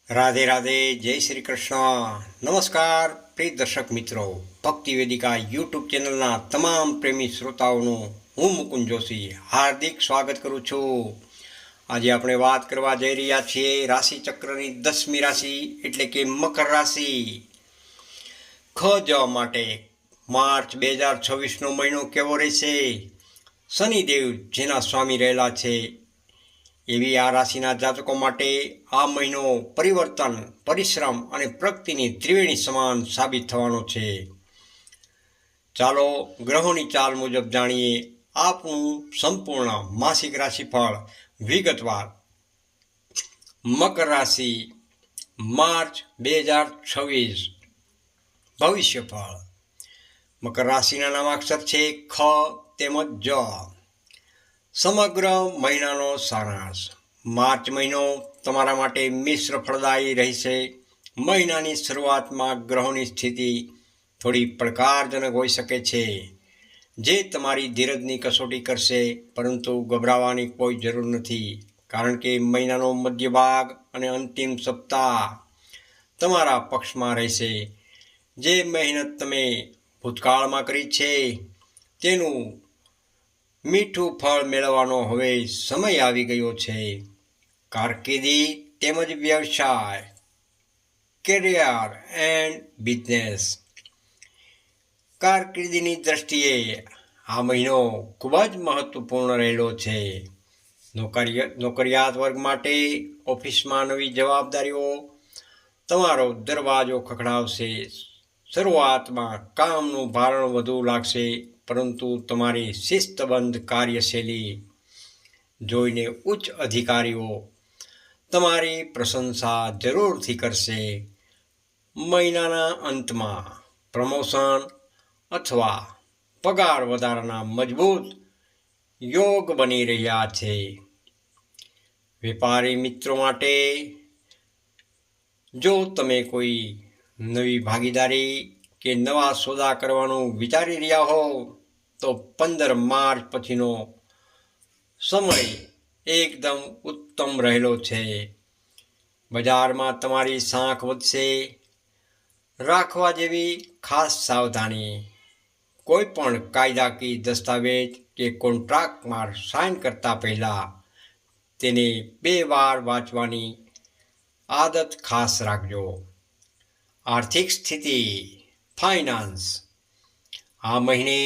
રાધે રાધે, જય શ્રી કૃષ્ણ. નમસ્કાર પ્રિય દર્શક મિત્રો, ભક્તિ વેદિકા યુટ્યુબ ચેનલના તમામ પ્રેમી શ્રોતાઓનું હું મુકુંદ જોશી હાર્દિક સ્વાગત કરું છું. આજે આપણે વાત કરવા જઈ રહ્યા છીએ રાશિ ચક્રની 10મી રાશિ એટલે કે મકર રાશિ. ખ જવા માટે માર્ચ 2026નો મહિનો કેવો રહેશે? શનિદેવ જેના સ્વામી રહેલા છે એવી આ રાશિના જાતકો માટે આ મહિનો પરિવર્તન, પરિશ્રમ અને પ્રગતિની ત્રિવેણી સમાન સાબિત થવાનો છે. ચાલો ગ્રહોની ચાલ મુજબ જાણીએ આપનું સંપૂર્ણ માસિક રાશિફળ વિગતવાર. મકર રાશિ, માર્ચ 2026. ભવિષ્યફળ. મકર રાશિના નામાક્ષર છે ખ તેમજ જ. સમગ્ર મહિનાનો સારાંશ. માર્ચ મહિનો તમારા માટે મિશ્ર ફળદાયી રહેશે. મહિનાની શરૂઆતમાં ગ્રહોની સ્થિતિ થોડી પડકારજનક હોઈ શકે છે, જે તમારી ધીરજની કસોટી કરશે, પરંતુ ગભરાવાની કોઈ જરૂર નથી, કારણ કે મહિનાનો મધ્ય ભાગ અને અંતિમ સપ્તાહ તમારા પક્ષમાં રહેશે. જે મહેનત તમે ભૂતકાળમાં કરી છે તેનું મીઠું ફળ મેળવવાનો હવે સમય આવી ગયો છે. કારકિર્દી તેમજ વ્યવસાય, કેરિયર એન્ડ બિઝનેસ. કારકિર્દીની દ્રષ્ટિએ આ મહિનો ખૂબ જ મહત્વપૂર્ણ રહેલો છે. નોકરિયાત વર્ગ માટે ઓફિસમાં નવી જવાબદારીઓ તમારો દરવાજો ખખડાવશે. શરૂઆતમાં કામનું ભારણ વધુ લાગશે, પરંતુ તમારી શિસ્તબદ્ધ કાર્યશૈલી જોઈને ઉચ્ચ અધિકારીઓ તમારી પ્રશંસા જરૂરથી કરશે. મહિનાના અંતમાં પ્રમોશન અથવા પગાર વધારાના મજબૂત યોગ બની રહ્યા છે. વેપારી મિત્રો માટે જો તમે કોઈ નવી ભાગીદારી કે નવા સોદા કરવાનું વિચારી રહ્યા હો તો 15 માર્ચ પછીનો સમય એકદમ ઉત્તમ રહેલો છે. બજારમાં તમારી સાંખ વધશે. રાખવા જેવી ખાસ સાવધાની. કોઈ પણ કાયદાકીય દસ્તાવેજ કે કોન્ટ્રાક્ટમાં સાઇન કરતા પહેલા તેને 2 વાર વાંચવાની આદત ખાસ રાખજો. આર્થિક સ્થિતિ, ફાઇનાન્સ. આ મહિને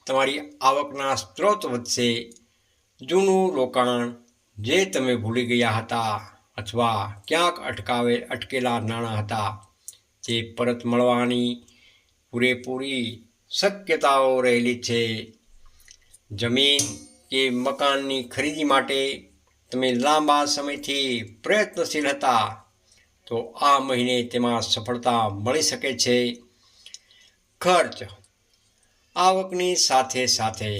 તમારી આવકના સ્ત્રોત વધશે. જૂનું રોકાણ જે તમે ભૂલી ગયા હતા અથવા ક્યાંક અટકેલા નાણાં હતા તે પરત મળવાની પૂરેપૂરી શક્યતાઓ રહેલી છે. જમીન કે મકાનની ખરીદી માટે તમે લાંબા સમયથી પ્રયત્નશીલ હતા તો આ મહિને તેમાં સફળતા મળી શકે છે. ખર્ચ. આવકની સાથે સાથે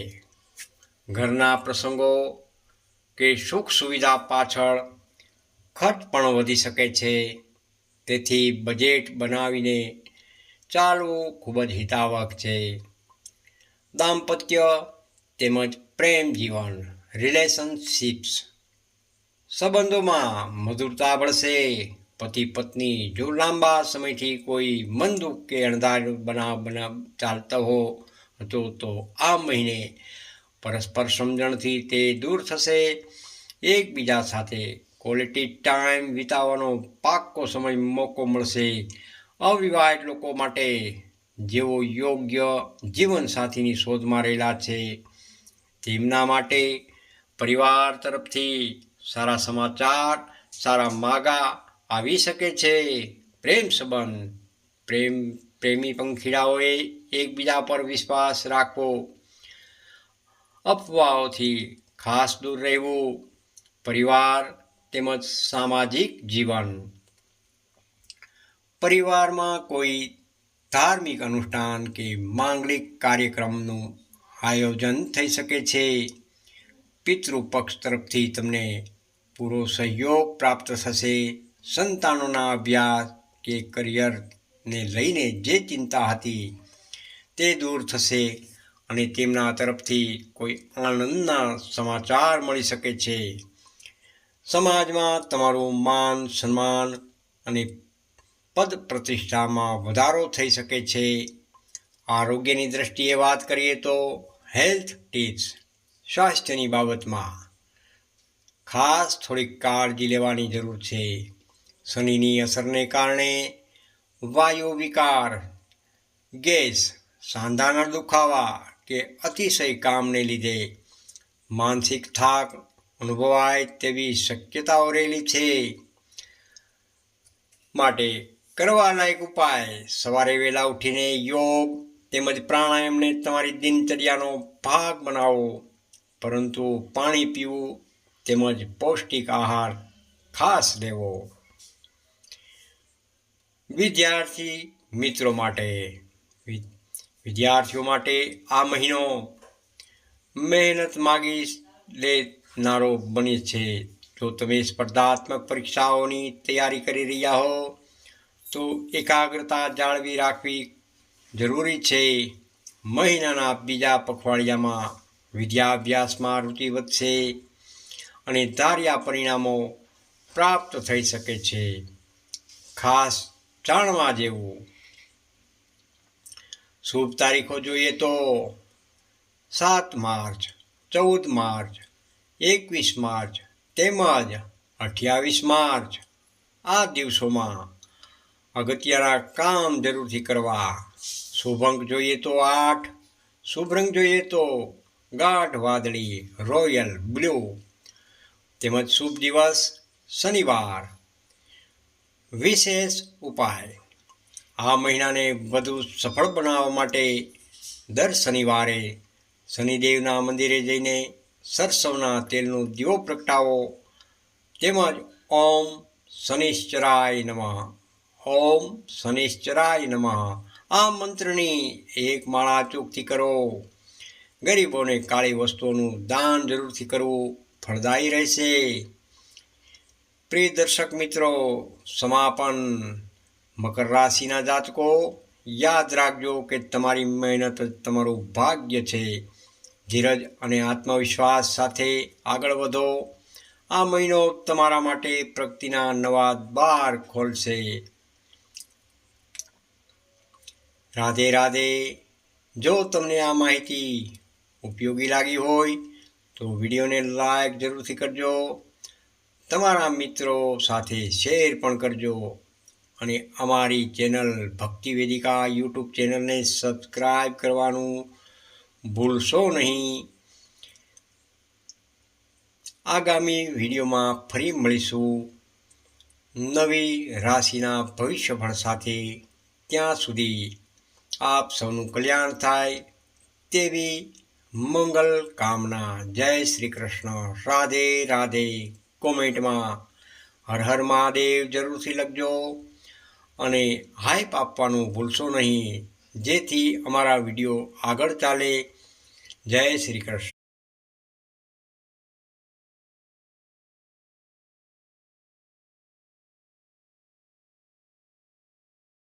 ઘરના પ્રસંગો કે સુખ સુવિધા પાછળ ખર્ચ પણ વધી શકે છે. તેથી બજેટ બનાવીને ચાલવું ખૂબ જ હિતાવહ છે. દાંપત્ય તેમજ પ્રેમ જીવન, રિલેશનશિપ્સ. સંબંધોમાં મધુરતા મળશે. પતિ પત્ની જો લાંબા સમયથી કોઈ મન દુઃખ કે અણધાર્યો બનાવ ચાલતો હો તો આ મહિને પરસ્પર સમજણથી તે દૂર થશે. એકબીજા સાથે ક્વોલિટી ટાઈમ વિતાવવાનો પાક્કો મોકો મળશે. અવિવાહિત લોકો માટે જેઓ યોગ્ય જીવનસાથીની શોધમાં રહેલા છે તેમના માટે પરિવાર તરફથી સારા સમાચાર, સારા માગા આવી શકે છે. પ્રેમ સંબંધ. પ્રેમી પંખીડાઓએ એકબીજા પર વિશ્વાસ રાખવો. અફવાઓથી ખાસ દૂર રહેવું. પરિવાર તેમજ સામાજિક જીવન. પરિવારમાં કોઈ ધાર્મિક અનુષ્ઠાન કે માંગલિક કાર્યક્રમનું આયોજન થઈ શકે છે. પિતૃપક્ષ તરફથી તમને પૂરો સહયોગ પ્રાપ્ત થશે. સંતાનોના અભ્યાસ કે કરિયરને લઈને જે ચિંતા હતી તે દૂર થશે અને તેમના તરફથી કોઈ આનંદના સમાચાર મળી શકે છે. સમાજમાં તમારું માન સન્માન અને પદ પ્રતિષ્ઠામાં વધારો થઈ શકે છે. આરોગ્યની દ્રષ્ટિએ વાત કરીએ તો હેલ્થ ટિપ્સ, સ્વાસ્થ્યની બાબતમાં ખાસ થોડીક કાળજી લેવાની જરૂર છે. શનિની અસરને કારણે વાયુ વિકાર, ગેસ, સાંધાના દુખાવા કે અતિશય કામને લીધે માનસિક થાક અનુભવાય તેવી શક્યતાઓ રહેલી છે. માટે કરવા લાયક ઉપાય: સવારે વહેલા ઉઠીને યોગ તેમજ પ્રાણાયામને તમારી દિનચર્યાનો ભાગ બનાવો, પરંતુ પાણી પીવું તેમજ પૌષ્ટિક આહાર ખાસ લેવો. વિદ્યાર્થી મિત્રો માટે વિદ્યાર્થીઓ માટે આ મહિનો મહેનત માગી લેનારો બને છે. જો તમે સ્પર્ધાત્મક પરીક્ષાઓની તૈયારી કરી રહ્યા હો તો એકાગ્રતા જાળવી રાખવી જરૂરી છે. મહિનાના બીજા પખવાડિયામાં વિદ્યાભ્યાસમાં રુચિ વધશે અને ધાર્યા પરિણામો પ્રાપ્ત થઈ શકે છે. ખાસ જાણવા જેવું: શુભ તારીખો જોઈએ તો 7 માર્ચ, 14 માર્ચ, 21 માર્ચ તેમજ 28 માર્ચ. આ દિવસોમાં અગત્યના કામ જરૂરથી કરવા. શુભ અંક જોઈએ તો 8, શુભ રંગ જોઈએ તો ગાઢ વાદળી રોયલ બ્લુ તેમજ શુભ દિવસ શનિવાર. વિશેષ ઉપાય: આ મહિનાને વધુ સફળ બનાવવા માટે દર શનિવારે શનિદેવના મંદિરે જઈને સરસવના તેલનો દીવો પ્રગટાવો તેમજ ઓમ શનિશ્ચરાય નમઃ, ઓમ શનિશ્ચરાય નમઃ આ મંત્રની એક માળા ચોકથી કરો. ગરીબોને કાળી વસ્તુઓનું દાન જરૂરથી કરવું ફળદાયી રહેશે. પ્રિય દર્શક મિત્રો, સમાપન. મકર રાશિના જાતકો, યાદ રાખજો કે તમારી મહેનત જ તમારું ભાગ્ય છે. ધીરજ અને આત્મવિશ્વાસ સાથે આગળ વધો. આ મહિનો તમારા માટે પ્રગતિના નવા દ્વાર ખોલશે. રાધે રાધે. જો તમને આ માહિતી ઉપયોગી લાગી હોય તો વિડીયોને લાઈક જરૂરથી કરજો, તમારા મિત્રો સાથે શેર પણ કરજો અને અમારી ચેનલ ભક્તિ વેદિકા યુટ્યુબ ચેનલને સબસ્ક્રાઈબ કરવાનું ભૂલશો નહીં. આગામી વિડીયોમાં ફરી મળીશું નવી રાશિના ભવિષ્યફળ સાથે. ત્યાં સુધી આપ સૌનું કલ્યાણ થાય તેવી મંગલ કામના. જય શ્રી કૃષ્ણ. રાધે રાધે. કોમેન્ટમાં હર હર મહાદેવ જરૂરથી લખજો અને હાઈપ આપવાનું ભૂલશો નહીં, જેથી અમારા વિડીયો આગળ ચાલે. જય શ્રી કૃષ્ણ.